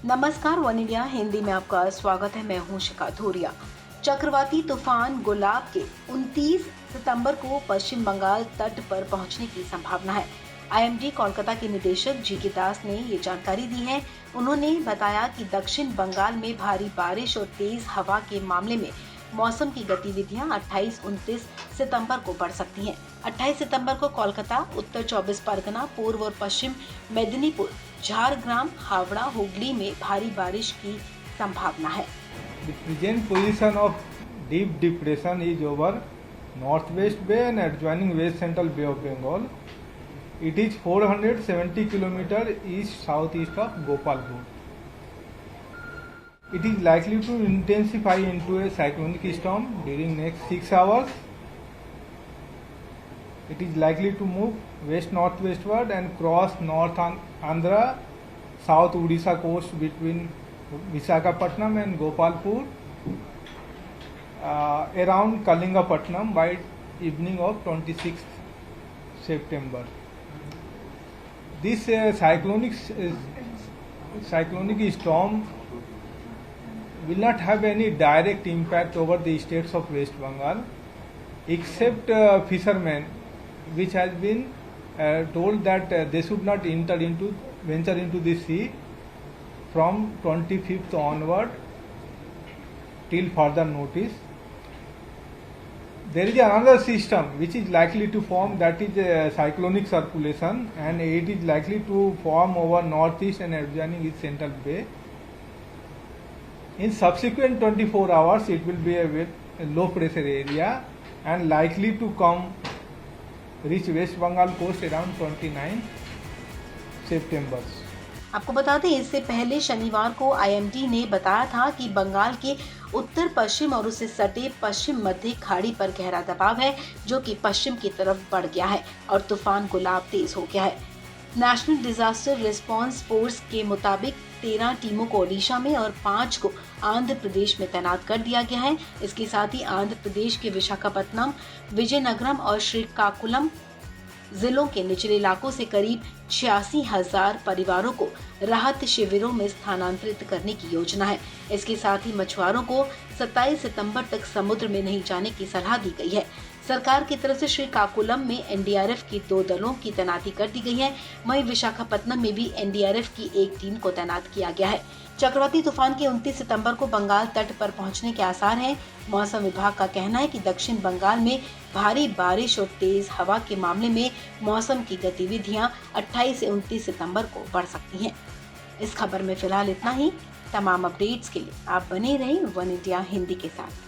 नमस्कार, one India Hindi में आपका स्वागत है। मैं हूं शिखा धूरिया। चक्रवाती तूफान गुलाब के 29 सितंबर को पश्चिम बंगाल तट पर पहुंचने की संभावना है। आईएमडी कोलकाता के निदेशक जी.के. दास ने ये जानकारी दी है। उन्होंने बताया कि दक्षिण बंगाल में भारी बारिश और तेज हवा के मामले में मौसम की गतिविधियां 28-29 सितंबर को बढ़ सकती हैं। 28 सितंबर को कोलकाता, उत्तर 24 परगना, पूर्व और पश्चिम मेदिनीपुर, झारग्राम, हावड़ा, हुगली में भारी बारिश की संभावना है। The present position of deep depression is over Northwest Bay and adjoining West Central Bay of Bengal. It is 470 km east-southeast of Gopalpur. It is likely to intensify into a cyclonic storm during next 6 hours. It is likely to move west-northwestward and cross North Andhra, South Odisha coast between Visakhapatnam and Gopalpur around Kalingapatnam by evening of 26th September. This cyclonic storm will not have any direct impact over the states of West Bengal, except fishermen, which has been told that they should not venture into the sea from 25th onward till further notice. There is another system which is likely to form, that is cyclonic circulation, and it is likely to form over northeast and adjoining its central bay. In subsequent 24 hours, it will be a low pressure area and likely to reach West Bengal coast around 29 September. आपको बता दें, इससे पहले शनिवार को IMD ने बताया था कि बंगाल के उत्तर पश्चिम और उससे सटे पश्चिम मध्य खाड़ी पर गहरा दबाव है, जो कि पश्चिम की तरफ बढ़ गया है और तूफान गुलाब तेज हो गया है। नेशनल डिजास्टर रिस्पांस फोर्स के मुताबिक 13 टीमों को ओडिशा में और 5 को आंध्र प्रदेश में तैनात कर दिया गया है। इसके साथ ही आंध्र प्रदेश के विशाखापत्तनम, विजयनगरम और श्रीकाकुलम जिलों के निचले इलाकों से करीब 86,000 परिवारों को राहत शिविरों में स्थानांतरित करने की योजना है। इसके साथ ही मछुआरों को 27 सितंबर तक समुद्र में नहीं जाने की सलाह दी गई है। सरकार की तरफ से श्रीकाकुलम में एनडीआरएफ की 2 दलों की तैनाती कर दी गई है। वहीं विशाखापत्तनम में भी एनडीआरएफ की एक टीम को तैनात किया गया है। चक्रवाती तूफान के 29 सितंबर को बंगाल तट पर पहुंचने के आसार हैं। मौसम विभाग का कहना है कि दक्षिण बंगाल में भारी बारिश और तेज हवा के मामले में मौसम की गतिविधियां 28 से 29 सितंबर को बढ़ सकती हैं। इस खबर में फिलहाल इतना ही। तमाम अपडेट्स के लिए आप बने रहें वन इंडिया हिंदी के साथ।